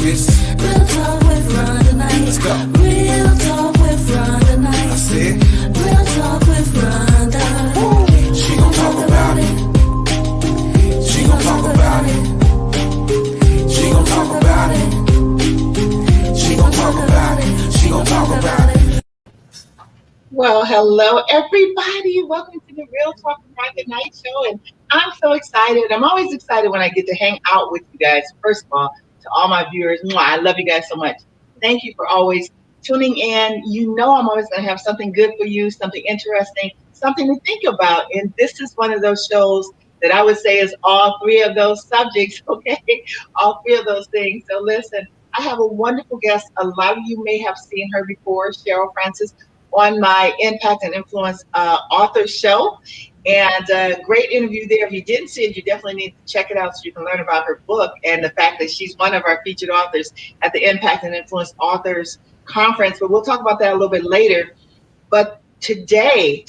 Real talk with Rhonda night. Let's go. Real talk with Rhonda night. That's it. Real talk with Rhonda. She gon' talk about it. She gon' talk about it. She gon' talk about it. She gon' talk about it. She gon' talk about it. Well, hello everybody. Welcome to the Real Talk with Rhonda Night Show. And I'm so excited. I'm always excited when I get to hang out with you guys. First of all, to all my viewers, I love you guys so much. Thank you for always tuning in. You know I'm always going to have something good for you, something interesting, something to think about. And this is one of those shows that I would say is all three of those subjects, okay? All three of those things. So listen, I have a wonderful guest. A lot of you may have seen her before, Cheryl Francis, on my Impact and Influence author show. And a great interview there. If you didn't see it, you definitely need to check it out so you can learn about her book and the fact that she's one of our featured authors at the Impact and Influence Authors Conference. But we'll talk about that a little bit later. But today,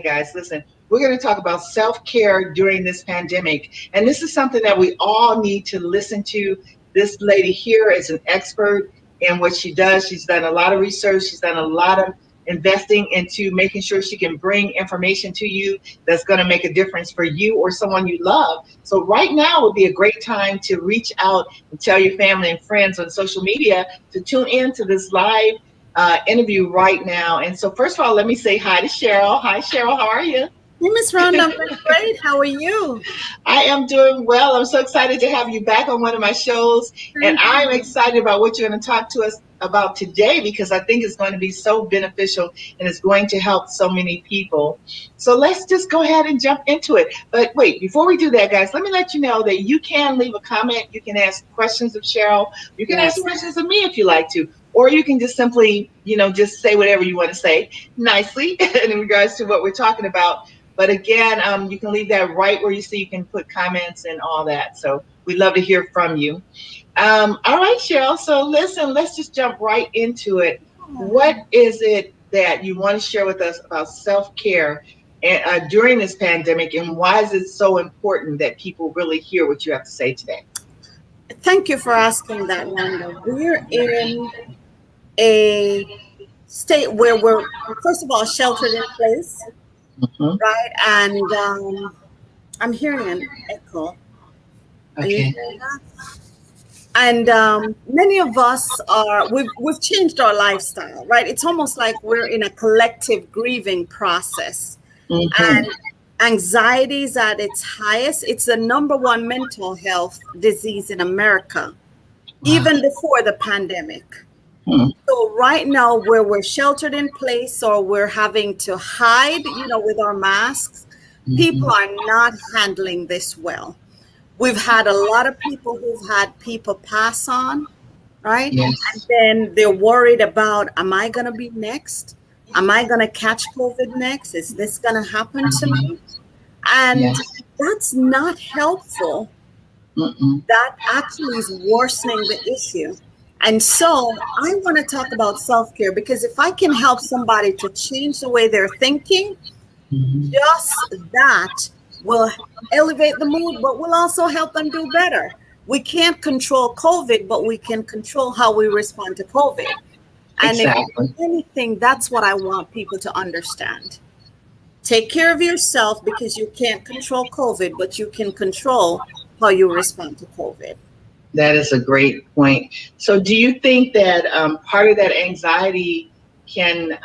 guys, listen, we're going to talk about self-care during this pandemic. And this is something that we all need to listen to. This lady here is an expert in what she does. She's done a lot of research. She's done a lot of investing into making sure she can bring information to you that's going to make a difference for you or someone you love. So right now would be a great time to reach out and tell your family and friends on social media to tune in to this live interview right now. And so first of all, let me say hi to Cheryl. Hi, Cheryl. How are you? Hey, Miss Rhonda, I'm doing great. How are you? I am doing well. I'm so excited to have you back on one of my shows. And I'm excited about what you're going to talk to us about today because I think it's going to be so beneficial and it's going to help so many people. So let's just go ahead and jump into it. But wait, before we do that, guys, let me let you know that you can leave a comment. You can ask questions of Cheryl. You can ask questions of me if you like to. Or you can just simply, just say whatever you want to say nicely in regards to what we're talking about. But again, you can leave that right where you see. You can put comments and all that. So we'd love to hear from you. All right, Cheryl. So listen, let's just jump right into it. What is it that you want to share with us about self-care during this pandemic, and why is it so important that people really hear what you have to say today? Thank you for asking that, Rhonda. We're in a state where we're, first of all, sheltered in place. Mm-hmm. Right, and I'm hearing an echo. Are you hearing that? And many of us we've changed our lifestyle, right? It's almost like we're in a collective grieving process, and anxiety is at its highest. It's the #1 mental health disease in America, even before the pandemic. So right now, where we're sheltered in place or we're having to hide, with our masks, people are not handling this well. We've had a lot of people who've had people pass on, right? Yes. And then they're worried about, am I going to be next? Am I going to catch COVID next? Is this going to happen to me? And that's not helpful. That actually is worsening the issue. And so I want to talk about self-care because if I can help somebody to change the way they're thinking, just that will elevate the mood, but will also help them do better. We can't control COVID, but we can control how we respond to COVID. And if anything, that's what I want people to understand. Take care of yourself because you can't control COVID, but you can control how you respond to COVID. That is a great point. So do you think that part of that anxiety can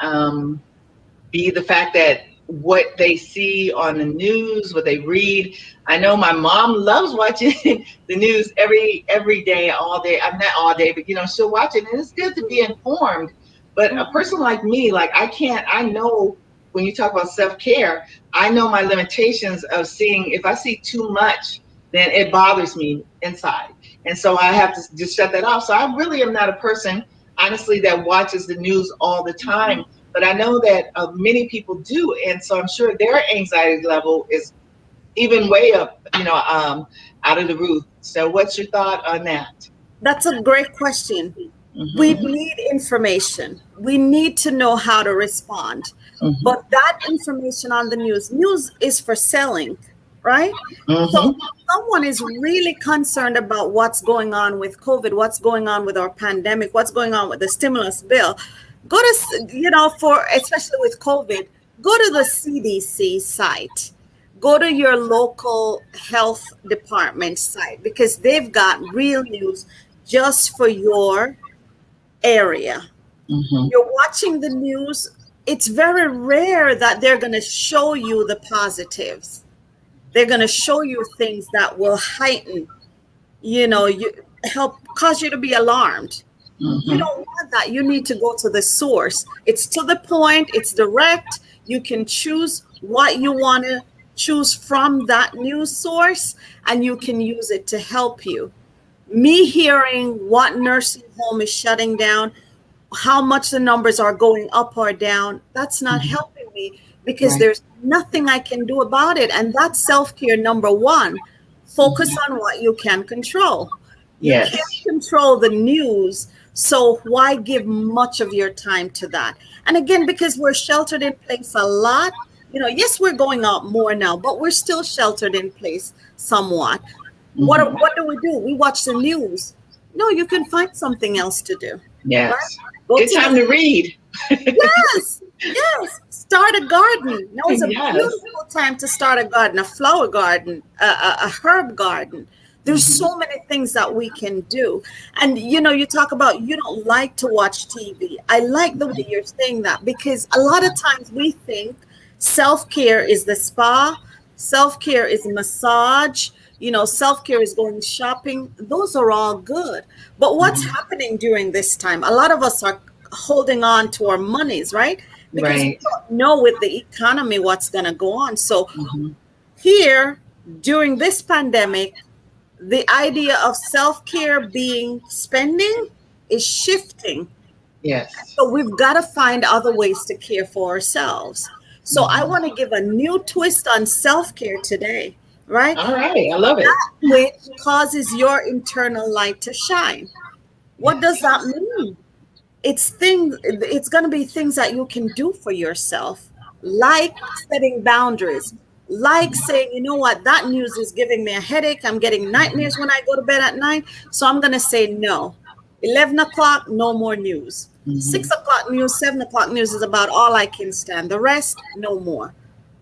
be the fact that what they see on the news, what they read? I know my mom loves watching the news every day, all day. I'm not all day, but she'll watch it, and it's good to be informed. But a person like me, I know when you talk about self-care, I know my limitations of seeing. If I see too much, then it bothers me inside. And so I have to just shut that off. So I really am not a person, honestly, that watches the news all the time. But I know that many people do. And so I'm sure their anxiety level is even way up, out of the roof. So what's your thought on that? That's a great question. We need information. We need to know how to respond. But that information on the news is for selling. right? So Mm-hmm. someone is really concerned about what's going on with COVID, what's going on with our pandemic, what's going on with the stimulus bill. Go to, for especially with COVID, go to the CDC site. Go to your local health department site because they've got real news just for your area. Mm-hmm. You're watching the news, it's very rare that they're going to show you the positives. They're going to show you things that will heighten, you help cause you to be alarmed. You Mm-hmm. don't want that. You need to go to the source. It's to the point, it's direct. You can choose what you want to choose from that news source, and you can use it to help you. Me hearing what nursing home is shutting down, how much the numbers are going up or down, that's not Mm-hmm. helping me because Right. there's nothing I can do about it. And that's self care number one. Focus Mm-hmm. on what you can control. You can't Yes. control the news. So why give much of your time to that? And again, because we're sheltered in place a lot, yes, we're going out more now, but we're still sheltered in place somewhat. Mm-hmm. What do? We watch the news. No, you can find something else to do, right? Yes. Go Good to time the to read. Yes, yes. Start a garden. Now is a Yes. beautiful time to start a garden, a flower garden, a herb garden. There's Mm-hmm. so many things that we can do. And you talk about you don't like to watch TV. I like the way you're saying that because a lot of times we think self-care is the spa, self-care is massage, self-care is going shopping. Those are all good. But what's Mm-hmm. happening during this time? A lot of us are holding on to our monies, right? Because we Right. don't know with the economy what's going to go on. So Mm-hmm. here during this pandemic, the idea of self-care being spending is shifting. Yes. So we've got to find other ways to care for ourselves. So I Mm-hmm. want to give a new twist on self-care today, right? All right. I love it. That which causes your internal light to shine. What does that Yes. mean? It's going to be things that you can do for yourself, like setting boundaries, like saying, you know what, that news is giving me a headache, I'm getting nightmares when I go to bed at night, so I'm going to say no. 11 o'clock, no more news. Mm-hmm. 6 o'clock news, 7 o'clock news is about all I can stand. The rest, no more.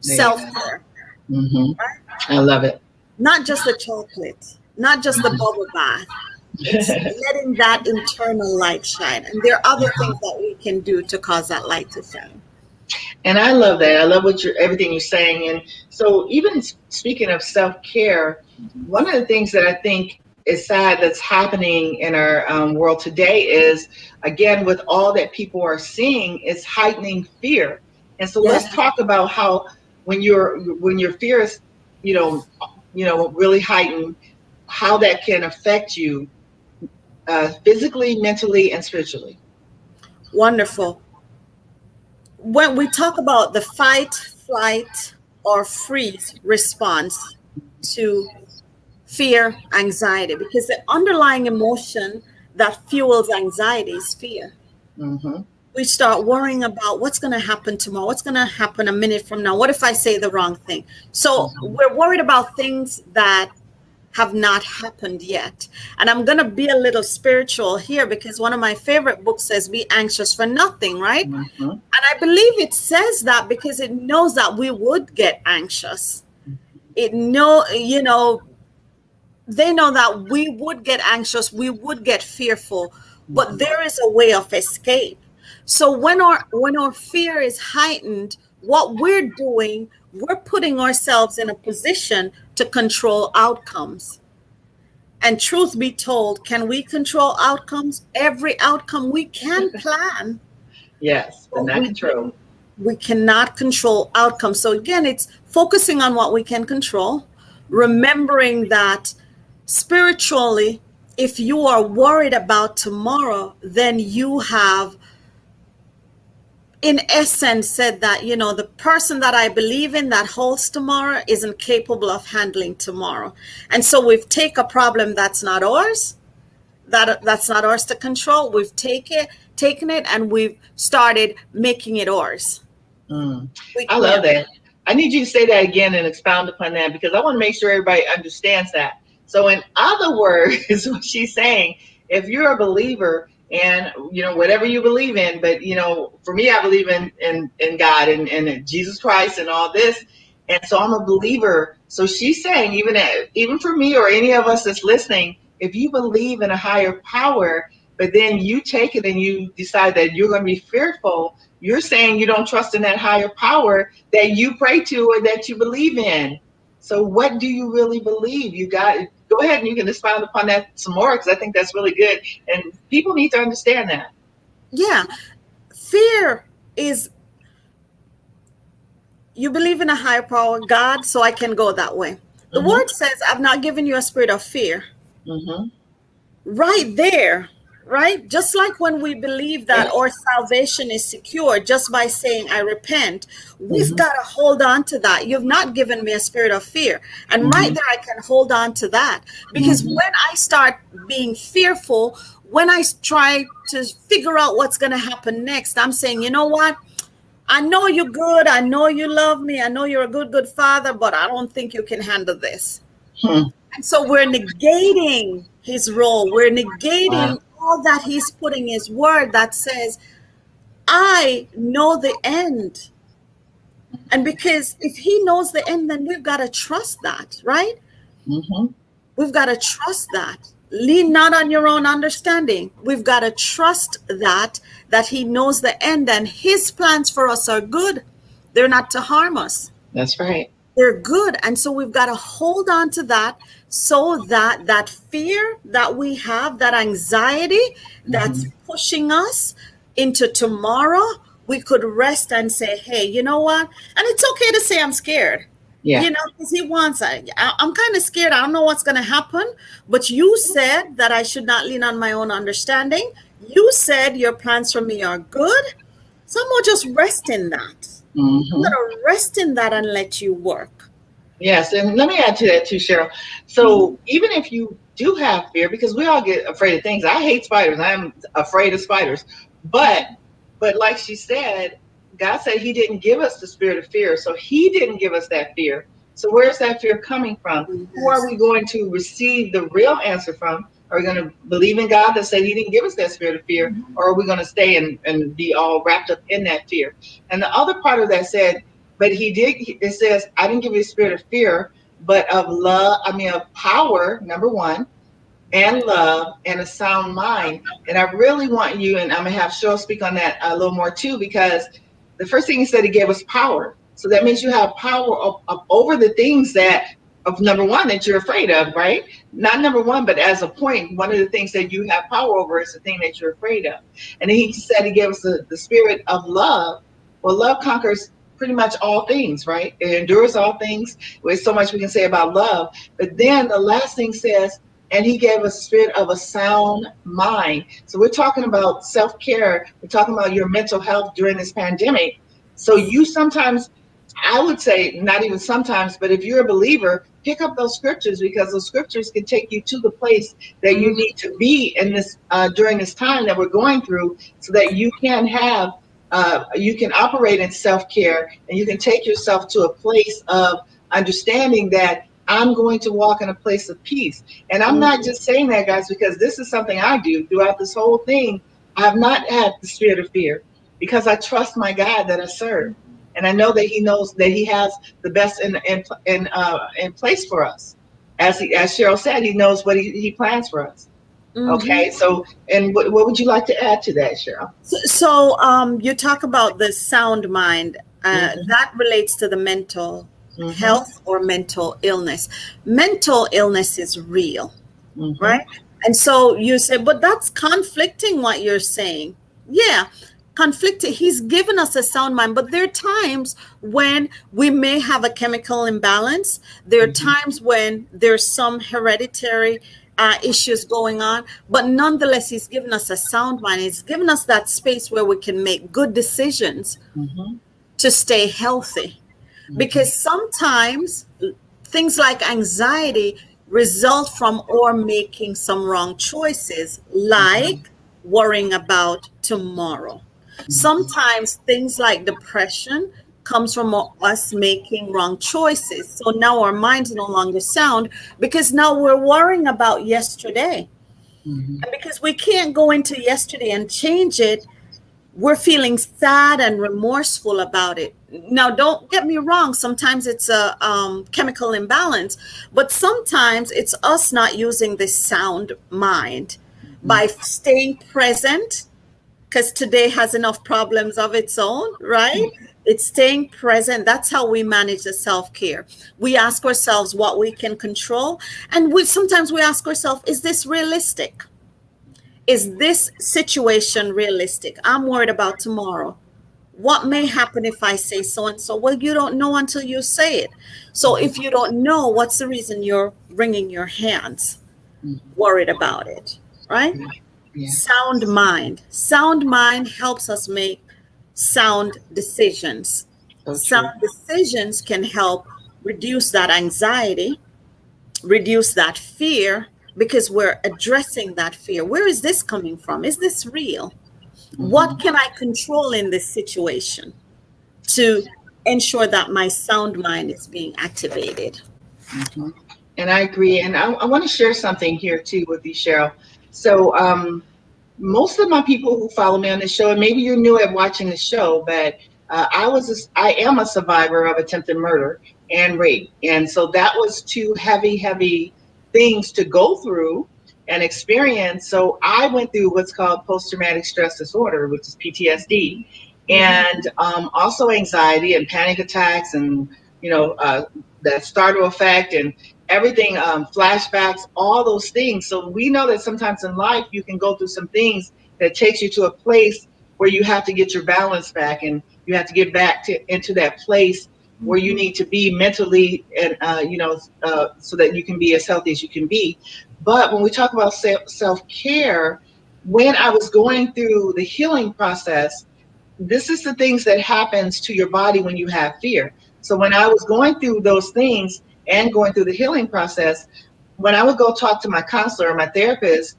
There you go. Self-care, Mm-hmm. right? I love it. Not just the chocolate, not just the bubble bath. It's letting that internal light shine. And there are other things that we can do to cause that light to shine. And I love that. I love everything you're saying. And so, even speaking of self care, one of the things that I think is sad that's happening in our world today is, again, with all that people are seeing, is heightening fear. And so, let's Yeah. talk about how when your fear is, you know, really heightened, how that can affect you physically, mentally, and spiritually. Wonderful. When we talk about the fight, flight, or freeze response to fear, anxiety, because the underlying emotion that fuels anxiety is fear. Mm-hmm. We start worrying about what's going to happen tomorrow, what's going to happen a minute from now, what if I say the wrong thing? So we're worried about things that have not happened yet. And I'm going to be a little spiritual here because one of my favorite books says, be anxious for nothing, right? Mm-hmm. And I believe it says that because it knows that we would get anxious. They know that we would get anxious, we would get fearful, but there is a way of escape. So when our fear is heightened, what we're putting ourselves in a position to control outcomes. And truth be told, can we control outcomes? Every outcome we can plan, Yes, but but not control. we cannot control outcomes. So again, it's focusing on what we can control, remembering that spiritually, if you are worried about tomorrow, then you have in essence said that, the person that I believe in that holds tomorrow isn't capable of handling tomorrow. And so we've taken a problem that's not ours, that's not ours to control. We've taken it and we've started making it ours. Mm. We I love can't. that. I need you to say that again and expound upon that, because I want to make sure everybody understands that. So in other words, what she's saying, if you're a believer and whatever you believe in, but for me, I believe in God and in Jesus Christ and all this. And so I'm a believer. So she's saying, even for me or any of us that's listening, if you believe in a higher power, but then you take it and you decide that you're going to be fearful, you're saying you don't trust in that higher power that you pray to or that you believe in. So what do you really believe? You got go ahead and you can expound upon that some more, because I think that's really good. And people need to understand that. Yeah. Fear is, you believe in a higher power, God, so I can go that way. The word says, I've not given you a spirit of fear. Right there, right? Just like when we believe that our salvation is secure just by saying, I repent, we've got to hold on to that. You've not given me a spirit of fear. And right there, I can hold on to that. Because when I start being fearful, when I try to figure out what's going to happen next, I'm saying, you know what? I know you're good. I know you love me. I know you're a good father, but I don't think you can handle this. And so we're negating his role. We're negating all that he's putting his word that says, I know the end. And because if he knows the end, then we've got to trust that, right? We've got to trust that. Lean not on your own understanding. We've got to trust that he knows the end, and his plans for us are good. They're not to harm us. That's right. They're good. And so we've got to hold on to that, so that that fear that we have, that anxiety that's pushing us into tomorrow, we could rest and say, hey, you know what? And it's okay to say I'm scared. Yeah. Because he wants, I'm kind of scared. I don't know what's going to happen. But you said that I should not lean on my own understanding. You said your plans for me are good. So I'm going to just rest in that. I'm going to rest in that and let you work. Yes. And let me add to that too, Cheryl. So even if you do have fear, because we all get afraid of things. I hate spiders. I'm afraid of spiders. But like she said, God said he didn't give us the spirit of fear. So he didn't give us that fear. So where's that fear coming from? Who are we going to receive the real answer from? Are we going to believe in God that said he didn't give us that spirit of fear? Or are we going to stay and be all wrapped up in that fear? And the other part of that said, but it says, I didn't give you a spirit of fear, but of love, of power, number one, and love, and a sound mind. And I really want you, and I'm going to have Cheryl speak on that a little more too, because the first thing he said, he gave us power. So that means you have power over the things of number one, that you're afraid of, right? Not number one, but as a point, one of the things that you have power over is the thing that you're afraid of. And then he said he gave us the spirit of love. Well, love conquers pretty much all things, right? It endures all things. There's so much we can say about love. But then the last thing says, and he gave us a spirit of a sound mind. So we're talking about self-care. We're talking about your mental health during this pandemic. So you sometimes, I would say, not even sometimes, but if you're a believer, pick up those scriptures, because those scriptures can take you to the place that you need to be in this during this time that we're going through, so that you can have, you can operate in self-care, and you can take yourself to a place of understanding that I'm going to walk in a place of peace. And I'm not just saying that, guys, because this is something I do throughout this whole thing. I have not had the spirit of fear, because I trust my God that I serve. And I know that he knows that he has the best in place for us. As Cheryl said, he knows what he plans for us. Okay, so, and what would you like to add to that, Cheryl? So you talk about the sound mind. That relates to the mental health or mental illness. Mental illness is real, right? And so you say, but that's conflicting what you're saying. Yeah, conflicting. He's given us a sound mind, but there are times when we may have a chemical imbalance. There are times when there's some hereditary issues going on, but nonetheless, he's given us a sound mind. He's given us that space where we can make good decisions to stay healthy. Because sometimes things like anxiety result from or making some wrong choices, like worrying about tomorrow. Sometimes things like depression comes from us making wrong choices. So now our mind's no longer sound because now we're worrying about yesterday. Mhm. And because we can't go into yesterday and change it, we're feeling sad and remorseful about it. Now, don't get me wrong. Sometimes it's a chemical imbalance, but sometimes it's us not using this sound mind by staying present, because today has enough problems of its own, right? It's staying present. That's how we manage the self-care. We ask ourselves what we can control. And sometimes we ask ourselves, is this realistic? Is this situation realistic? I'm worried about tomorrow. What may happen if I say so and so? Well, you don't know until you say it. So if you don't know, what's the reason you're wringing your hands, worried about it, right? Yeah. Sound mind. Sound mind helps us make sound decisions. So true. Sound decisions can help reduce that anxiety, reduce that fear, because we're addressing that fear. Where is this coming from? Is this real? What can I control in this situation to ensure that my sound mind is being activated? Mhm. And I agree. And I want to share something here too with you, Cheryl. So most of my people who follow me on the show, and maybe you're new at watching the show, but I am a survivor of attempted murder and rape, and so that was two heavy things to go through and experience. So I went through what's called post-traumatic stress disorder, which is PTSD, and also anxiety and panic attacks, and the startle effect and everything, flashbacks, all those things. So we know that sometimes in life you can go through some things that takes you to a place where you have to get your balance back, and you have to get back into that place where you need to be mentally, and so that you can be as healthy as you can be. But when we talk about self-care, when I was going through the healing process, this is the things that happens to your body when you have fear. So when I was going through those things and going through the healing process, when I would go talk to my counselor or my therapist,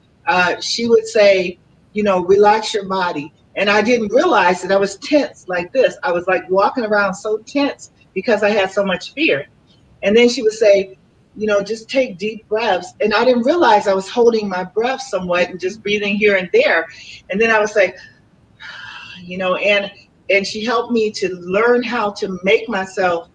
she would say, relax your body. And I didn't realize that I was tense like this. I was like walking around so tense because I had so much fear. And then she would say, just take deep breaths. And I didn't realize I was holding my breath somewhat and just breathing here and there. And then I was like, and she helped me to learn how to make myself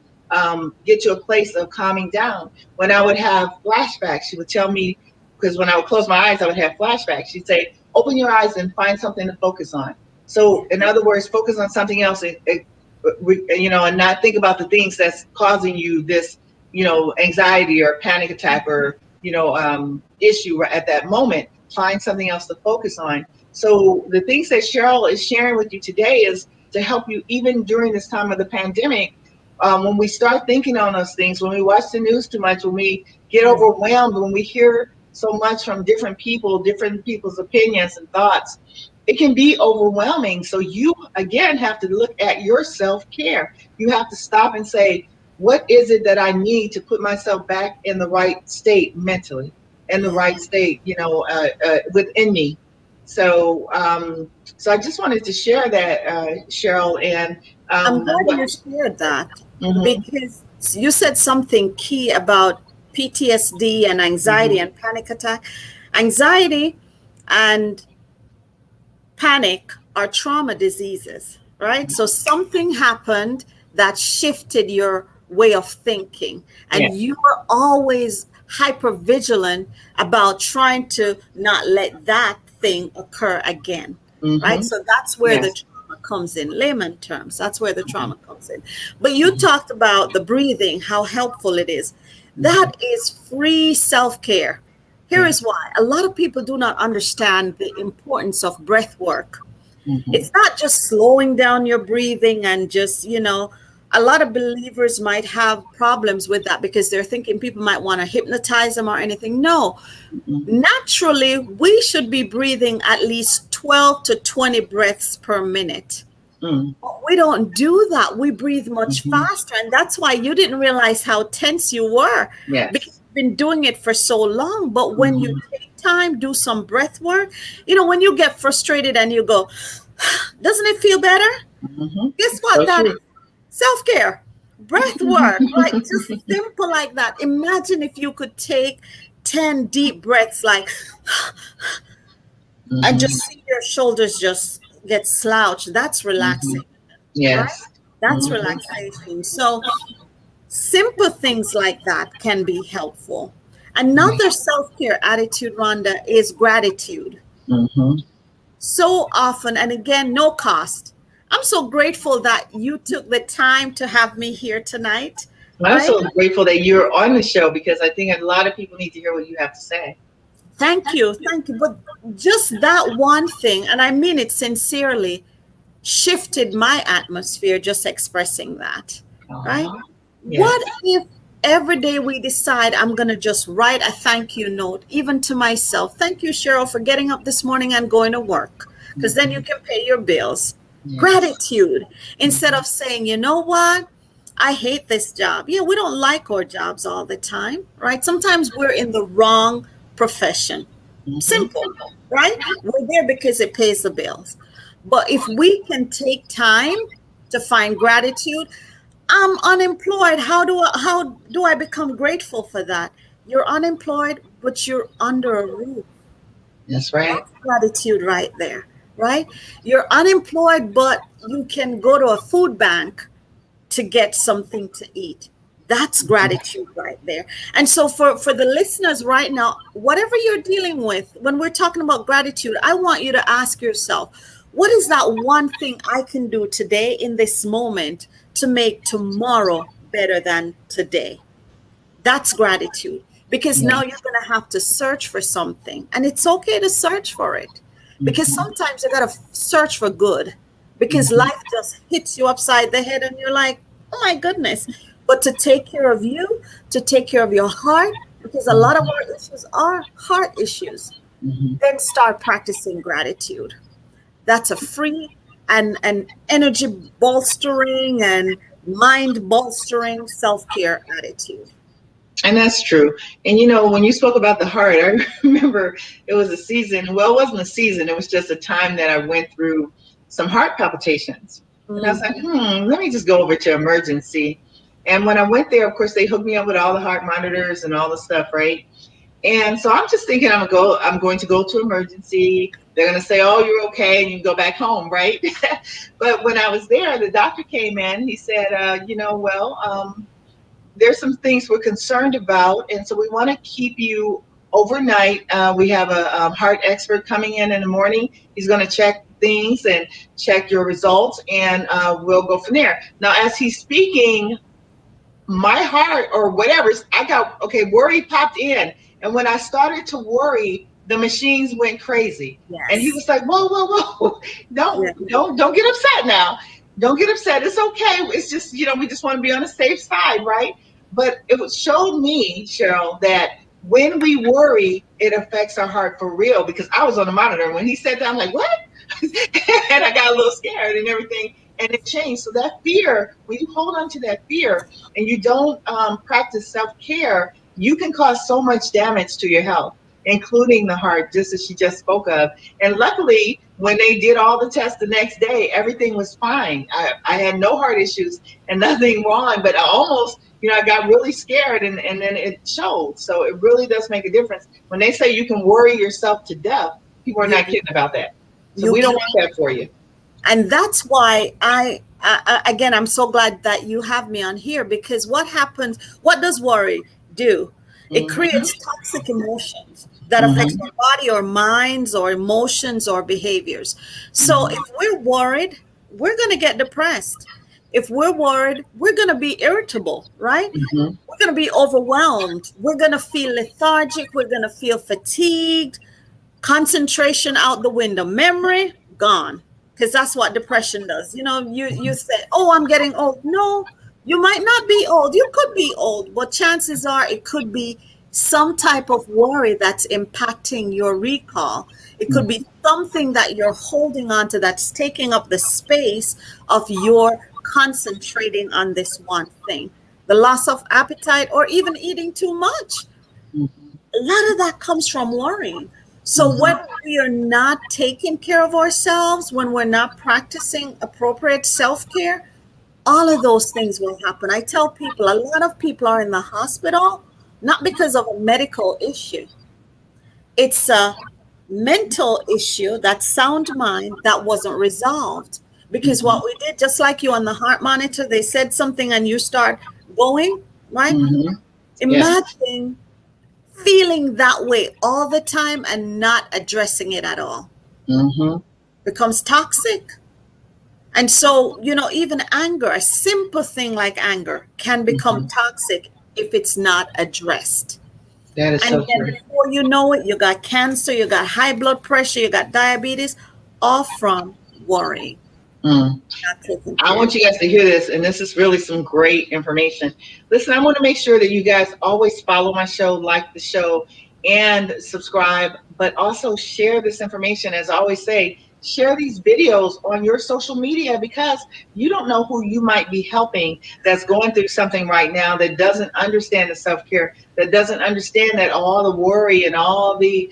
get to a place of calming down. When I would have flashbacks, she would tell me, because when I would close my eyes, I would have flashbacks. She'd say, open your eyes and find something to focus on. So in other words, focus on something else, and not think about the things that's causing you this, anxiety or panic attack or, issue at that moment. Find something else to focus on. So the things that Cheryl is sharing with you today is to help you even during this time of the pandemic. When we start thinking on those things, when we watch the news too much, when we get overwhelmed, when we hear so much from different people's opinions and thoughts, it can be overwhelming. So you, again, have to look at your self-care. You have to stop and say, what is it that I need to put myself back in the right state mentally, in the right state, within me. So I just wanted to share that, Cheryl. And I'm glad you shared that, because you said something key about PTSD and anxiety and panic attack. Anxiety and panic are trauma diseases, right? So something happened that shifted your way of thinking, and you were always hyper vigilant about trying to not let that thing occur again, right? So that's where the trauma comes in, layman terms. That's where the trauma comes in. But you talked about the breathing, how helpful it is. That is free self-care. Here is why. A lot of people do not understand the importance of breath work. It's not just slowing down your breathing and just, a lot of believers might have problems with that because they're thinking people might want to hypnotize them or anything. No, naturally, we should be breathing at least 12 to 20 breaths per minute. But we don't do that. We breathe much faster. And that's why you didn't realize how tense you were, because you've been doing it for so long. But when you take time, do some breath work, when you get frustrated and you go, doesn't it feel better? Guess what that is? Self-care, breath work, right? Just simple like that. Imagine if you could take 10 deep breaths, like, and just see your shoulders just get slouched. That's relaxing, right? Yes. That's relaxation. So simple things like that can be helpful. Another self-care attitude, Rhonda, is gratitude. Mm-hmm. So often, and again, no cost. I'm so grateful that you took the time to have me here tonight, I'm right? so grateful that you're on the show because I think a lot of people need to hear what you have to say. Thank you. Thank you. But just that one thing, and I mean it sincerely, shifted my atmosphere just expressing that, right? Aw, yes. What if every day we decide I'm going to just write a thank you note, even to myself? Thank you, Cheryl, for getting up this morning and going to work, because then you can pay your bills. Yes. Gratitude. Instead of saying, you know what? I hate this job. Yeah, we don't like our jobs all the time, right? Sometimes we're in the wrong profession. Simple, right? We're there because it pays the bills. But if we can take time to find gratitude, I'm unemployed. How do I become grateful for that? You're unemployed, but you're under a roof. That's right. That's gratitude right there, right? You're unemployed, but you can go to a food bank to get something to eat. That's gratitude right there. And so for the listeners right now, whatever you're dealing with, when we're talking about gratitude, I want you to ask yourself, what is that one thing I can do today in this moment to make tomorrow better than today? That's gratitude. Because now you're going to have to search for something. And it's okay to search for it. Because sometimes you got to search for good. Because life just hits you upside the head and you're like, oh my goodness. But to take care of you, to take care of your heart, because a lot of our issues are heart issues, then start practicing gratitude. That's a free and energy bolstering and mind bolstering self-care attitude. And that's true. And when you spoke about the heart, I remember it was a season. Well, it wasn't a season. It was just a time that I went through some heart palpitations. And I was like, let me just go over to emergency. And when I went there, of course, they hooked me up with all the heart monitors and all the stuff, right? And so I'm just thinking I'm going to go to emergency. They're going to say, oh, you're okay, and you can go back home, right? But when I was there, the doctor came in. He said, there's some things we're concerned about, and so we want to keep you overnight. We have a heart expert coming in the morning. He's going to check things and check your results, and we'll go from there. Now, as he's speaking, my heart or whatever, worry popped in. And when I started to worry, the machines went crazy. Yes. And he was like, whoa, don't get upset now. Don't get upset. It's okay. It's just, we just want to be on the safe side, right? But it showed me, Cheryl, that when we worry, it affects our heart for real, because I was on the monitor. And when he said that, I'm like, what? And I got a little scared and everything. And it changed. So that fear, when you hold on to that fear and you don't practice self-care, you can cause so much damage to your health, including the heart, just as she just spoke of. And luckily, when they did all the tests the next day, everything was fine. I had no heart issues and nothing wrong, but I almost, I got really scared and then it showed. So it really does make a difference. When they say you can worry yourself to death, people are not kidding about that. So we don't want that for you. And that's why again, I'm so glad that you have me on here, because what does worry do? It creates toxic emotions that affects our body or minds or emotions or behaviors. So if we're worried, we're going to get depressed. If we're worried, we're going to be irritable, right? We're going to be overwhelmed. We're going to feel lethargic. We're going to feel fatigued, concentration out the window, memory gone. Because that's what depression does. You say, oh, I'm getting old. No, you might not be old. You could be old, but chances are it could be some type of worry that's impacting your recall. It could be something that you're holding on to that's taking up the space of your concentrating on this one thing. The loss of appetite or even eating too much. A lot of that comes from worrying. So when we are not taking care of ourselves, when we're not practicing appropriate self-care, all of those things will happen. I tell people, a lot of people are in the hospital not because of a medical issue. It's a mental issue, that sound mind that wasn't resolved. Because what we did, just like you on the heart monitor, they said something and you start going, right? Mm-hmm. Yes. Imagine feeling that way all the time and not addressing it at all. Mm-hmm. Becomes toxic. And so, even anger, a simple thing like anger, can become toxic if it's not addressed. That is And so then true. before you know it, you got cancer, you got high blood pressure, you got diabetes, all from worrying, Mm. not taking I care. want you guys to hear this, and this is really some great information. Listen, I want to make sure that you guys always follow my show, like the show, and subscribe, but also share this information. As I always say, share these videos on your social media because you don't know who you might be helping that's going through something right now that doesn't understand the self-care, that doesn't understand that all the worry and all the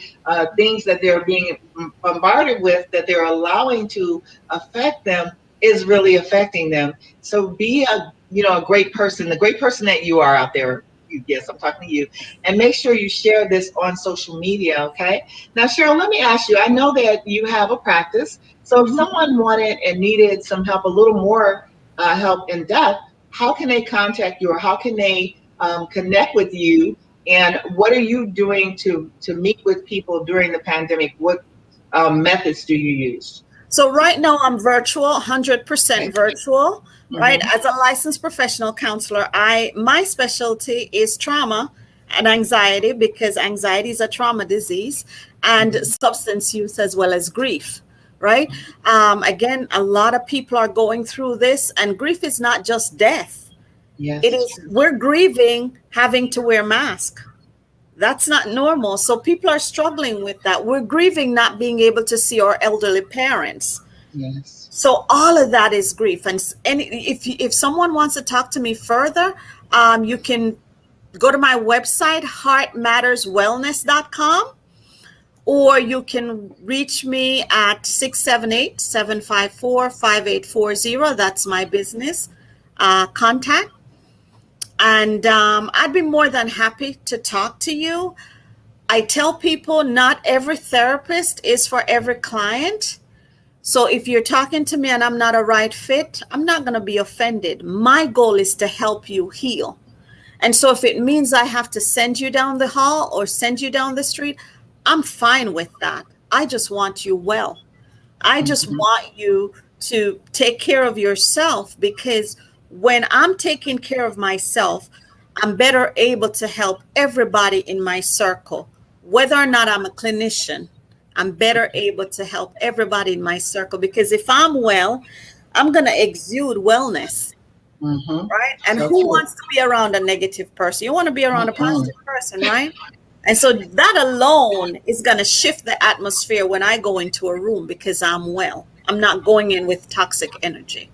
things that they're being bombarded with, that they're allowing to affect them, is really affecting them. So be a great person, the great person that you are out there. Yes, I'm talking to you. And make sure you share this on social media, okay? Now, Cheryl, let me ask you, I know that you have a practice. So if someone wanted and needed some help, a little more help in depth, how can they contact you or how can they connect with you? And what are you doing to meet with people during the pandemic? What methods do you use? So right now I'm virtual, 100% virtual, right? Mm-hmm. As a licensed professional counselor, my specialty is trauma and anxiety because anxiety is a trauma disease and substance use as well as grief, right? Again, a lot of people are going through this, and grief is not just death. Yes, It is, we're grieving having to wear masks. That's not normal. So people are struggling with that. We're grieving not being able to see our elderly parents. yes. So all of that is grief. And if someone wants to talk to me further, you can go to my website, heartmatterswellness.com, or you can reach me at 678-754-5840. That's my business contact. And I'd be more than happy to talk to you. I tell people not every therapist is for every client. So if you're talking to me and I'm not a right fit, I'm not going to be offended. My goal is to help you heal. And so if it means I have to send you down the hall or send you down the street, I'm fine with that. I just want you well. I just want you to take care of yourself, because when I'm taking care of myself, I'm better able to help everybody in my circle. Whether or not I'm a clinician, I'm better able to help everybody in my circle, because if I'm well, I'm going to exude wellness, right? And So who true. wants to be around a negative person? You want to be around a Mm-mm. positive person, right? And so that alone is going to shift the atmosphere when I go into a room, because I'm well. I'm not going in with toxic energy.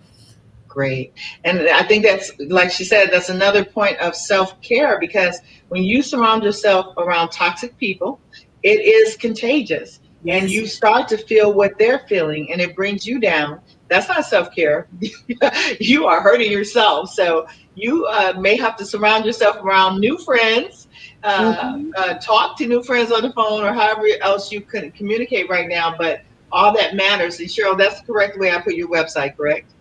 Great. And I think that's, like she said, that's another point of self-care, because when you surround yourself around toxic people, it is contagious. And Yes. you start to feel what they're feeling and it brings you down. That's not self-care. You are hurting yourself. So you may have to surround yourself around new friends, Mhm. talk to new friends on the phone or however else you can communicate right now. But all that matters. And Cheryl, that's the correct way I put your website, correct?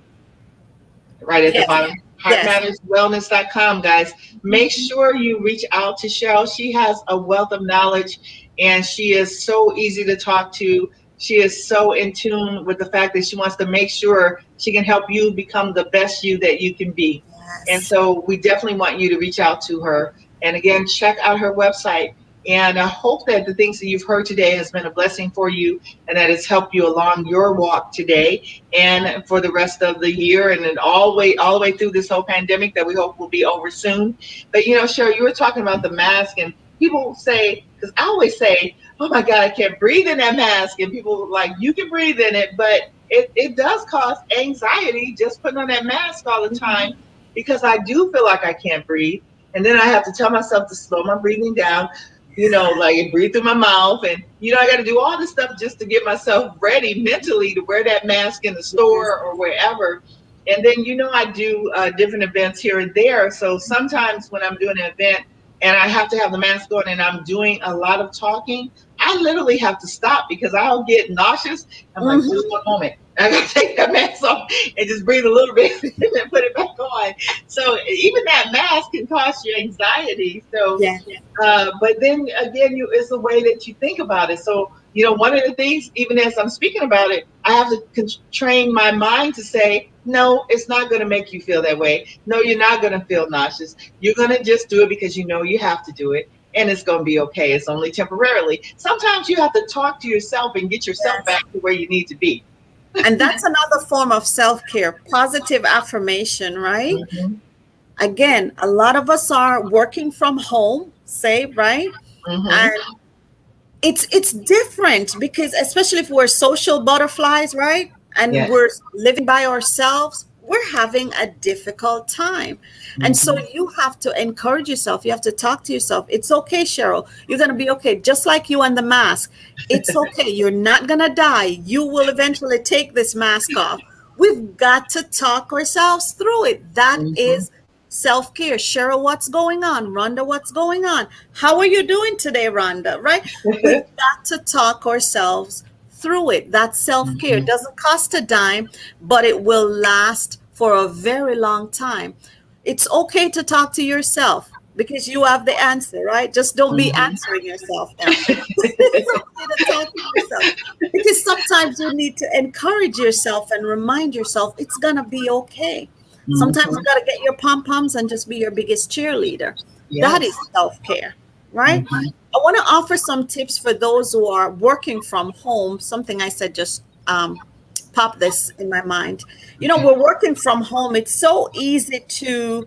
Right at the Yes. bottom. Yes. Heartmatterswellness.com, guys. Make sure you reach out to Cheryl. She has a wealth of knowledge and she is so easy to talk to. She is so in tune with the fact that she wants to make sure she can help you become the best you that you can be. And Yes. so we definitely want you to reach out to her. And again, check out her website. And I hope that the things that you've heard today has been a blessing for you and that it's helped you along your walk today and for the rest of the year and then all the way through this whole pandemic that we hope will be over soon. But Cheryl, you were talking about the mask, and people say, because I always say, oh my God, I can't breathe in that mask. And people are like, you can breathe in it, but it does cause anxiety just putting on that mask all the time, because I do feel like I can't breathe. And then I have to tell myself to slow my breathing down, like breathe through my mouth. And, I got to do all this stuff just to get myself ready mentally to wear that mask in the Yes. store or wherever. And then, I do different events here and there. So sometimes when I'm doing an event and I have to have the mask on and I'm doing a lot of talking, I literally have to stop because I'll get nauseous. I'm like, Mhm. just one moment. I gotta take that mask off and just breathe a little bit and then put it back on. So even that mask can cause you anxiety. So Yeah. but then again, it's the way that you think about it. So, one of the things, even as I'm speaking about it, I have to train my mind to say, no, it's not going to make you feel that way. No, you're not going to feel nauseous. You're going to just do it because you have to do it. And it's going to be okay. It's only temporarily. Sometimes you have to talk to yourself and get yourself Yes. back to where you need to be. And that's another form of self-care, positive affirmation, right? Mm-hmm. Again, a lot of us are working from home, say, right? Mm-hmm. And it's different because especially if we're social butterflies, right? And Yes. we're living by ourselves, we're having a difficult time. And so Mm-hmm. you have to encourage yourself. You have to talk to yourself. It's okay, Cheryl. You're going to be okay. Just like you and the mask. It's okay. You're not going to die. You will eventually take this mask off. We've got to talk ourselves through it. That Mm-hmm. is self care. Cheryl, what's going on? Rhonda, what's going on? How are you doing today, Rhonda? Right? We've got to talk ourselves through it. That self care. It Mm-hmm. doesn't cost a dime, but it will last for a very long time. It's okay to talk to yourself because you have the answer, right? Just don't be Mm-hmm. answering yourself now. It's okay to talk to yourself because sometimes you need to encourage yourself and remind yourself it's going to be okay. Sometimes you Mm-hmm. got to get your pom poms and just be your biggest cheerleader. That is Yes. self care, right? Mm-hmm. I want to offer some tips for those who are working from home. Something I said just popped this in my mind. Okay. We're working from home. It's so easy to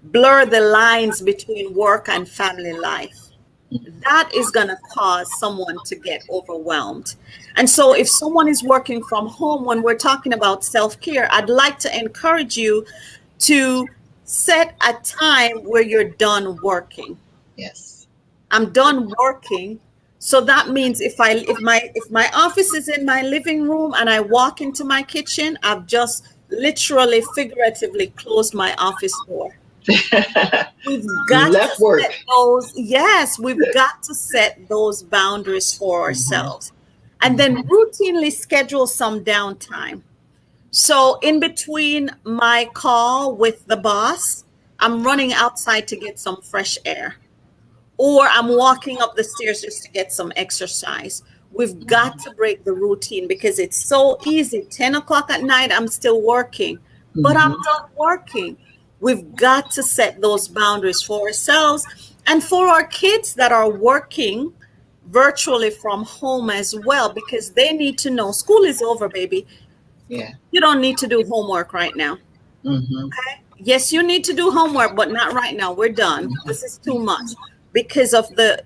blur the lines between work and family life. That is going to cause someone to get overwhelmed. And so, if someone is working from home, when we're talking about self care, I'd like to encourage you to set a time where you're done working. Yes. I'm done working. So that means if my office is in my living room and I walk into my kitchen, I've just literally figuratively closed my office door. We've You got to left work. set those, yes, we've got to set those boundaries for Mm-hmm. ourselves. And then routinely schedule some downtime. So in between my call with the boss, I'm running outside to get some fresh air, or I'm walking up the stairs just to get some exercise. We've got to break the routine because it's so easy. 10 o'clock at night, I'm still working, but I'm Mm-hmm. done working. We've got to set those boundaries for ourselves and for our kids that are working virtually from home as well, because they need to know school is over, baby. Yeah. You don't need to do homework right now. Mm-hmm. Okay. Yes, you need to do homework, but not right now. We're done. This is too much because of the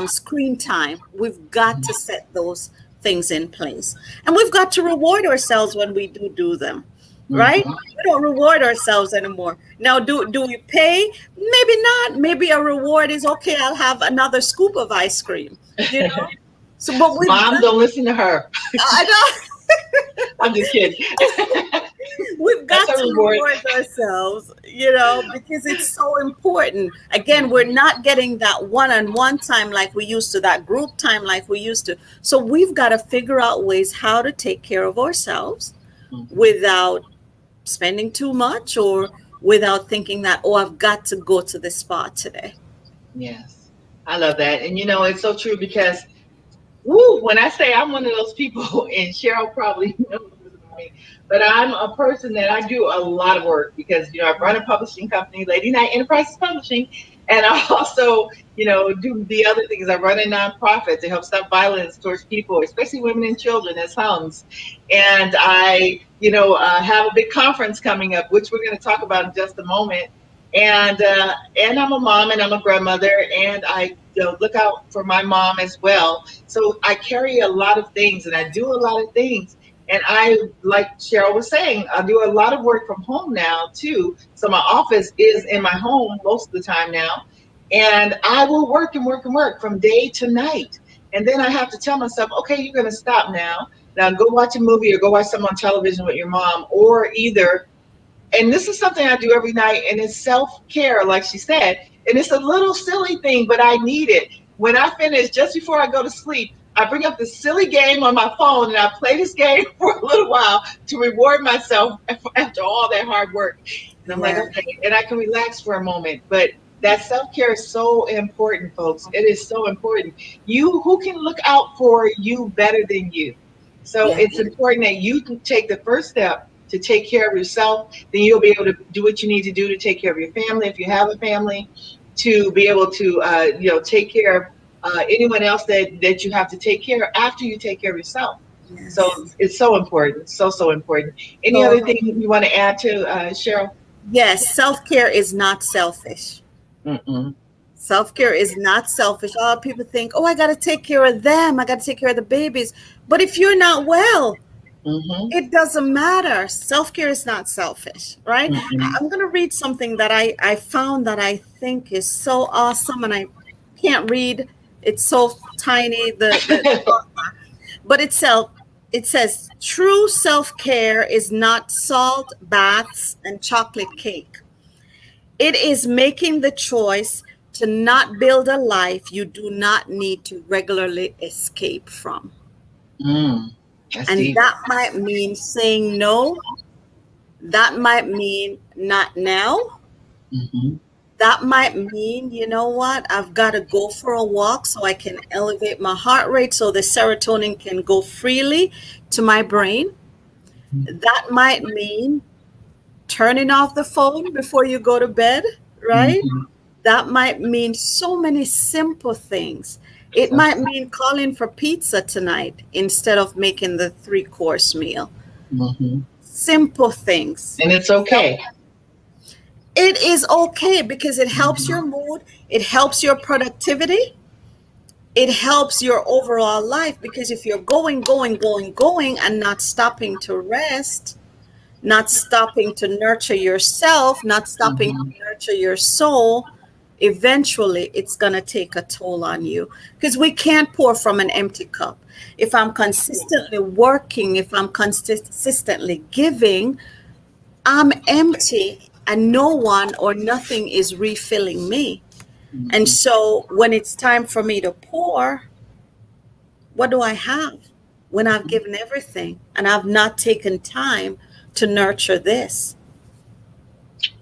screen time. We've got to set those things in place, and we've got to reward ourselves when we do them. Right? Mm-hmm. We don't reward ourselves anymore. Now, do we pay? Maybe not. Maybe a reward is okay. I'll have another scoop of ice cream. You know. So, but we've Mom, got. don't listen to her. I know. I'm just kidding. We've That's got a to reward. reward ourselves, because it's so important. Again, we're not getting that one-on-one time like we used to, that group time like we used to. So we've got to figure out ways how to take care of ourselves Mhm. without spending too much or without thinking that, oh, I've got to go to the spa today. Yes. I love that. And it's so true because woo, when I say I'm one of those people, and Cheryl probably knows this about me, but I'm a person that I do a lot of work because, I run a publishing company, Lady Night Enterprises Publishing, and I also, do the other things. I run a nonprofit to help stop violence towards people, especially women and children as homes. And I, have a big conference coming up, which we're going to talk about in just a moment. And I'm a mom and I'm a grandmother, and I look out for my mom as well. So I carry a lot of things and I do a lot of things. And I, like Cheryl was saying, I do a lot of work from home now too. So my office is in my home most of the time now. And I will work and work and work from day to night. And then I have to tell myself, okay, you're going to stop now. Now go watch a movie or go watch something on television with your mom, or either, and this is something I do every night, and it's self-care, like she said. And it's a little silly thing, but I need it. When I finish, just before I go to sleep, I bring up this silly game on my phone and I play this game for a little while to reward myself after all that hard work. And I'm like, Yeah. okay, and I can relax for a moment. But that self-care is so important, folks. It is so important. Who can look out for you better than you? So Yeah. it's important that you can take the first step to take care of yourself. Then you'll be able to do what you need to do to take care of your family, if you have a family, to be able to take care of anyone else that you have to take care of after you take care of yourself. So Yes. it's so important, so important. Any other So thing you want to add to Cheryl? yes, self-care is not selfish. Mm-mm. Self-care is not selfish. A lot of people think, oh, I got to take care of them. I got to take care of the babies. But if you're not well, Mm-hmm. it doesn't matter. Self-care is not selfish, right? Mm-mm. I'm going to read something that I found that I think is so awesome, and I can't read. It's so tiny, but it says true self-care is not salt baths and chocolate cake. It is making the choice to not build a life you do not need to regularly escape from. Mm. That's And deep. that might mean saying no. That might mean not now. Mm-hmm. That might mean, you know what, I've got to go for a walk so I can elevate my heart rate so the serotonin can go freely to my brain. That might mean turning off the phone before you go to bed, right? Mm-hmm. That might mean so many simple things. It So, might mean calling for pizza tonight instead of making the three-course meal. mm-hmm. Simple things. And it's okay. It is okay because it helps your mood, it helps your productivity, it helps your overall life. Because if you're going, and not stopping to rest, not stopping to nurture yourself, not stopping Mm-hmm. to nurture your soul, eventually it's going to take a toll on you, because we can't pour from an empty cup. If I'm consistently working, if I'm consistently giving, I'm empty and no one or nothing is refilling me. And Mm-hmm. so when it's time for me to pour, what do I have when I've given everything and I've not taken time to nurture this?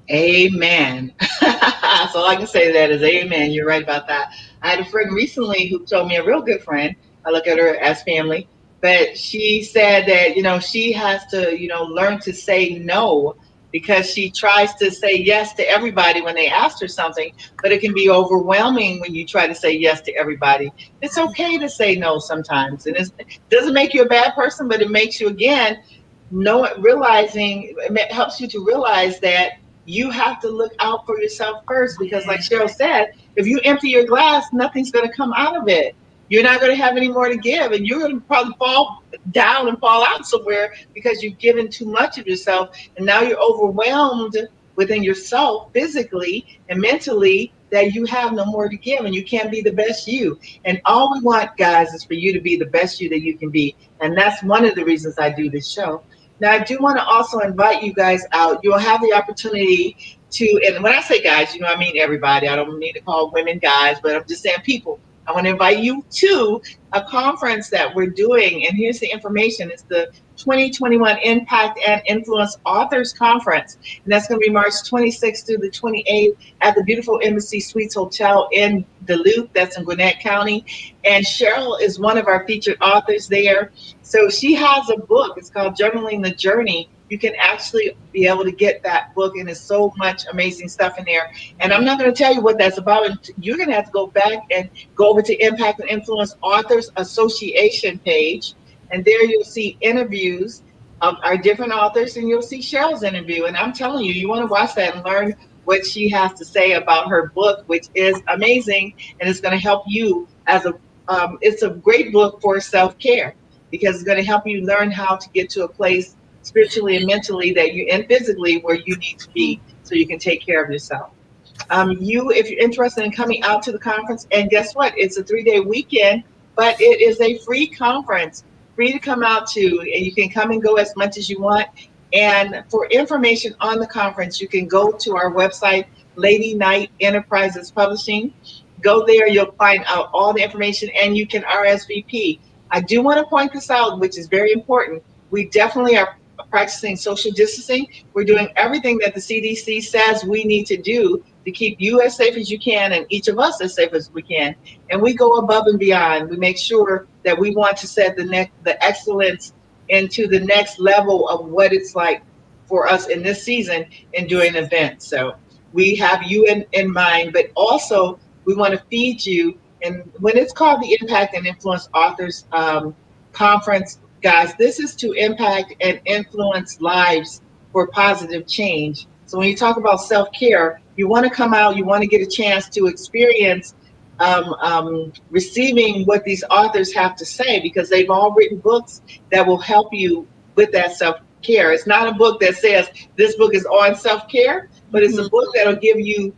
Amen. So all I can say to that is amen. You're right about that. I had a friend recently who told me, a real good friend, I look at her as family, but she said that, she has to, learn to say no, because she tries to say yes to everybody when they ask her something, but it can be overwhelming when you try to say yes to everybody. It's okay to say no sometimes. And it doesn't make you a bad person, but it makes you, again, realizing, it helps you to realize that you have to look out for yourself first, because like Cheryl said, if you empty your glass, nothing's going to come out of it. You're not going to have any more to give, and you're going to probably fall down and fall out somewhere because you've given too much of yourself, and now you're overwhelmed within yourself physically and mentally, that you have no more to give and you can't be the best you. And all we want, guys, is for you to be the best you that you can be. And that's one of the reasons I do this show. Now, I do want to also invite you guys out. You'll have the opportunity to, and when I say guys, I mean everybody. I don't need to call women guys, but I'm just saying people. I want to invite you to a conference that we're doing. And here's the information. It's the 2021 Impact and Influence Authors Conference. And that's going to be March 26th through the 28th at the beautiful Embassy Suites Hotel in Duluth. That's in Gwinnett County. And Cheryl is one of our featured authors there. So she has a book. It's called Journaling the Journey. You can actually be able to get that book, and there's so much amazing stuff in there. And I'm not going to tell you what that's about. You're going to have to go back and go over to Impact and Influence Authors Association page, and there you'll see interviews of our different authors, and you'll see Cheryl's interview. And I'm telling you, you want to watch that and learn what she has to say about her book, which is amazing, and it's going to help you it's a great book for self-care, because it's going to help you learn how to get to a place spiritually and mentally and physically where you need to be, so you can take care of yourself. If you're interested in coming out to the conference, and guess what? It's a 3-day weekend, but it is a free conference free to come out to, and you can come and go as much as you want. And for information on the conference, you can go to our website, Lady Knight Enterprises Publishing. Go there, you'll find out all the information, and you can RSVP. I do want to point this out, which is very important. We definitely are practicing social distancing. We're doing everything that the CDC says we need to do to keep you as safe as you can and each of us as safe as we can. And we go above and beyond. We make sure that we want to set the excellence into the next level of what it's like for us in this season in doing events. So we have you in mind, but also we want to feed you. And when it's called the Impact and Influence Authors Conference, guys, this is to impact and influence lives for positive change. So when you talk about self-care, you want to come out, you want to get a chance to experience receiving what these authors have to say, because they've all written books that will help you with that self-care. It's not a book that says this book is on self-care, but it's a book that'll give you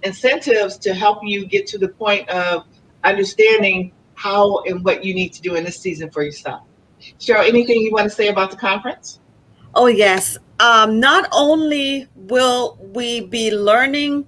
incentives to help you get to the point of understanding how and what you need to do in this season for yourself. Cheryl, anything you want to say about the conference? Oh, yes. Not only will we be learning,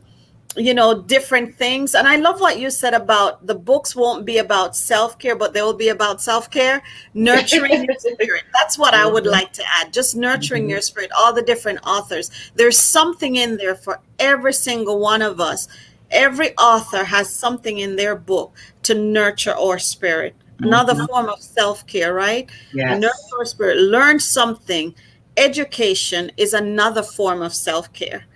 different things. And I love what you said about the books won't be about self-care, but they will be about self-care, nurturing your spirit. That's what I would like to add. Just nurturing your spirit, all the different authors. There's something in there for every single one of us. Every author has something in their book to nurture our spirit. Another form of self-care, right? Yes. Nurture our spirit, learn something. Education is another form of self-care.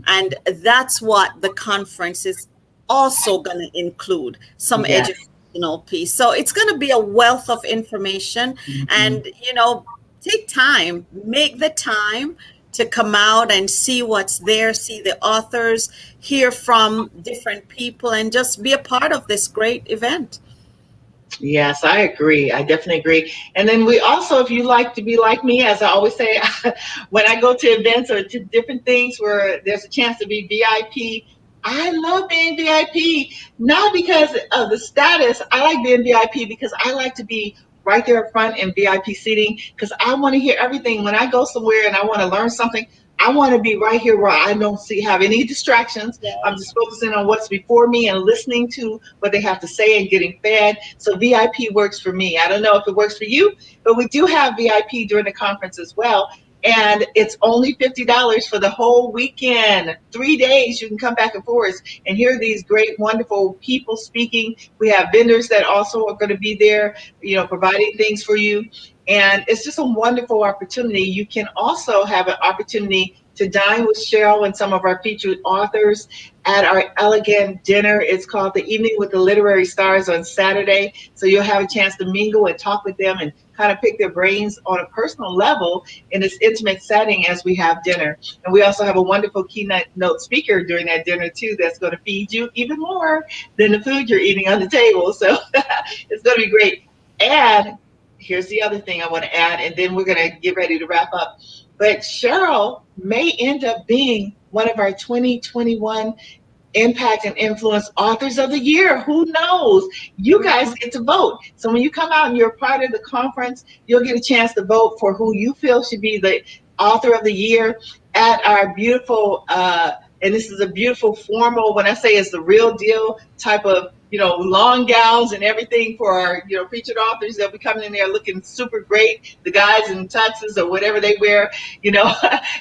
And that's what the conference is also going to include, some educational piece. So it's going to be a wealth of information. And, take time, make the time to come out and see what's there, see the authors, hear from different people, and just be a part of this great event. Yes, I agree. I definitely agree. And then we also, if you like to be like me, as I always say, when I go to events or to different things where there's a chance to be VIP, I love being VIP, not because of the status. I like being VIP because I like to be right there up front in VIP seating, because I want to hear everything. When I go somewhere and I want to learn something, I want to be right here where I don't have any distractions. I'm just focusing on what's before me and listening to what they have to say and getting fed. So VIP works for me. I don't know if it works for you, but we do have VIP during the conference as well. And it's only $50 for the whole weekend. 3 days you can come back and forth and hear these great, wonderful people speaking. We have vendors that also are going to be there, providing things for you. And it's just a wonderful opportunity. You can also have an opportunity to dine with Cheryl and some of our featured authors at our elegant dinner. It's called The Evening with the Literary Stars on Saturday. So you'll have a chance to mingle and talk with them and kind of pick their brains on a personal level in this intimate setting as we have dinner. And we also have a wonderful keynote speaker during that dinner too that's going to feed you even more than the food you're eating on the table. So it's going to be great. And here's the other thing I want to add, and then we're going to get ready to wrap up. But Cheryl may end up being one of our 2021 Impact and Influence Authors of the Year. Who knows? You guys get to vote. So when you come out and you're part of the conference, you'll get a chance to vote for who you feel should be the Author of the Year at our beautiful, and this is a beautiful formal, when I say it's the real deal type of, long gowns and everything for our, featured authors. They'll be coming in there looking super great. The guys in tuxes or whatever they wear,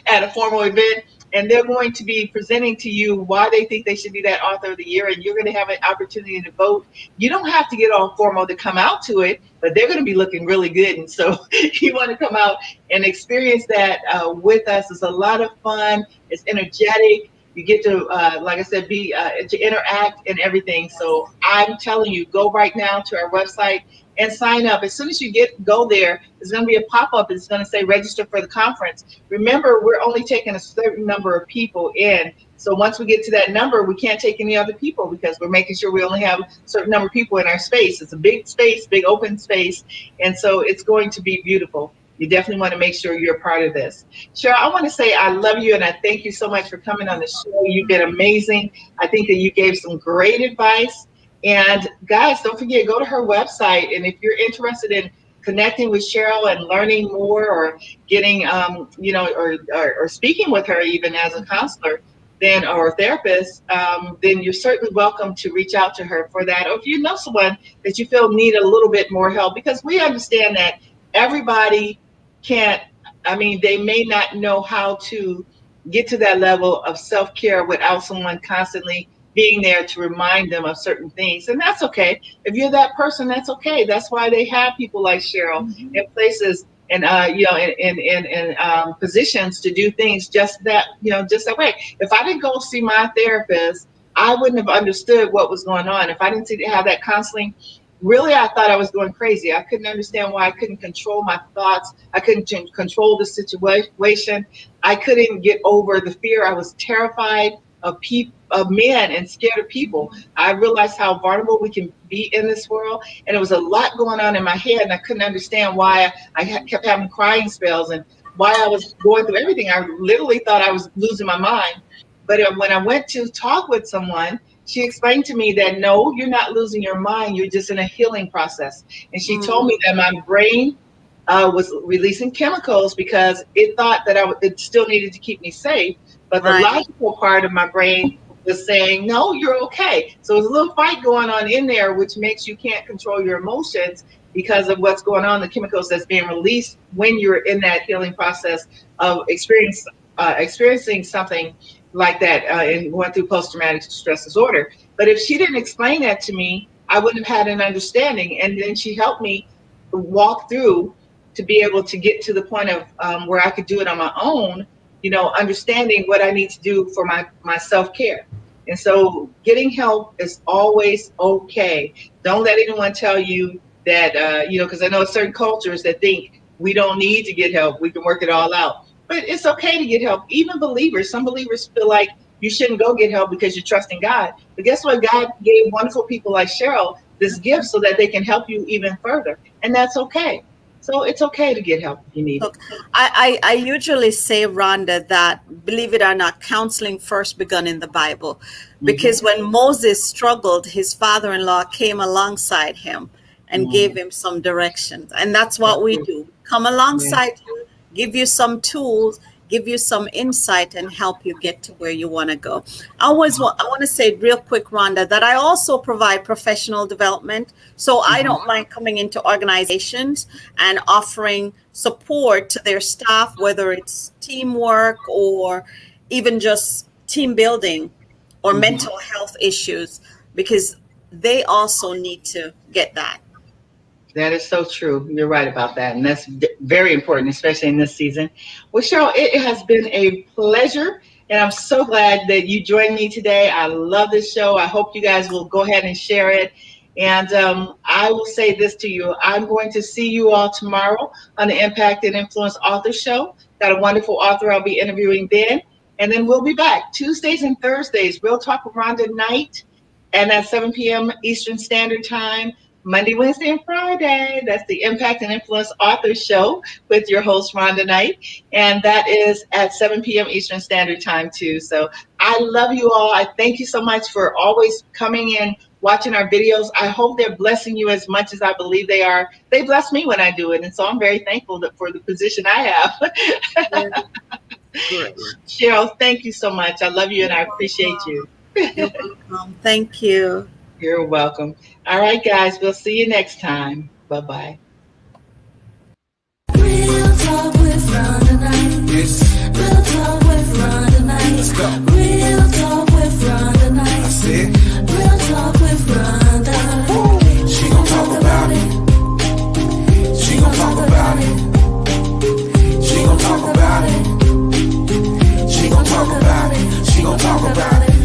at a formal event. And they're going to be presenting to you why they think they should be that Author of the Year. And you're going to have an opportunity to vote. You don't have to get all formal to come out to it, but they're going to be looking really good. And so you want to come out and experience that with us. It's a lot of fun. It's energetic. You get to, like I said, to interact and everything. So I'm telling you, go right now to our website and sign up. As soon as you go there, there's going to be a pop-up. It's going to say register for the conference. Remember, we're only taking a certain number of people in. So once we get to that number, we can't take any other people because we're making sure we only have a certain number of people in our space. It's a big space, big open space. And so it's going to be beautiful. You definitely want to make sure you're a part of this. Cheryl, I want to say I love you and I thank you so much for coming on the show. You've been amazing. I think that you gave some great advice. And guys, don't forget, go to her website. And if you're interested in connecting with Cheryl and learning more, or getting, or speaking with her even as a counselor, then or therapist, then you're certainly welcome to reach out to her for that. Or if you know someone that you feel need a little bit more help, because we understand that everybody can't. I mean, they may not know how to get to that level of self-care without someone constantly being there to remind them of certain things. And that's okay. If you're that person, that's okay. That's why they have people like Cheryl in places and in positions to do things just that way. If I didn't go see my therapist, I wouldn't have understood what was going on. If I didn't have that counseling, really, I thought I was going crazy. I couldn't understand why I couldn't control my thoughts. I couldn't control the situation. I couldn't get over the fear. I was terrified of men and scared of people. I realized how vulnerable we can be in this world. And there was a lot going on in my head, and I couldn't understand why I kept having crying spells and why I was going through everything. I literally thought I was losing my mind. But when I went to talk with someone, she explained to me that, no, you're not losing your mind. You're just in a healing process. And she told me that my brain was releasing chemicals because it thought that it still needed to keep me safe. But the logical part of my brain was saying, no, you're okay. So there's a little fight going on in there, which makes you can't control your emotions because of what's going on, the chemicals that's being released when you're in that healing process of experiencing something like that and going through post-traumatic stress disorder. But if she didn't explain that to me, I wouldn't have had an understanding. And then she helped me walk through to be able to get to the point of where I could do it on my own, understanding what I need to do for my self-care. And so getting help is always okay. Don't let anyone tell you that, because I know certain cultures that think we don't need to get help. We can work it all out. But it's okay to get help. Even believers, some believers feel like you shouldn't go get help because you're trusting God. But guess what? God gave wonderful people like Cheryl this gift so that they can help you even further. And that's okay. So it's okay to get help if you need it. I usually say, Rhonda, that, believe it or not, counseling first begun in the Bible. Because when Moses struggled, his father-in-law came alongside him and gave him some directions. And that's what we do. Come alongside you, give you some tools, give you some insight, and help you get to where you want to go. I want to say real quick, Rhonda, that I also provide professional development. So I don't mind coming into organizations and offering support to their staff, whether it's teamwork or even just team building or mental health issues, because they also need to get that. That is so true. You're right about that. And that's very important, especially in this season. Well, Cheryl, it has been a pleasure. And I'm so glad that you joined me today. I love this show. I hope you guys will go ahead and share it. And I will say this to you. I'm going to see you all tomorrow on the Impact and Influence Author Show. Got a wonderful author I'll be interviewing then. And then we'll be back Tuesdays and Thursdays. Real Talk with Rhonda night. And at 7 p.m. Eastern Standard Time. Monday, Wednesday, and Friday. That's the Impact and Influence Author Show with your host, Rhonda Knight. And that is at 7 p.m. Eastern Standard Time, too. So I love you all. I thank you so much for always coming in, watching our videos. I hope they're blessing you as much as I believe they are. They bless me when I do it. And so I'm very thankful for the position I have. Great. Cheryl, thank you so much. I love you and I appreciate you. You're welcome. Thank you. You're welcome. All right, guys, we'll see you next time. Bye-bye. Real talk with Rhonda Knight. Real talk with Rhonda Knight. Let's go. Real talk with Rhonda Knight. That's it. Real talk with Rhonda. She gon' talk about it. She gon' talk about it. She gon' talk about it. She gon' talk about it. She gon' talk about it.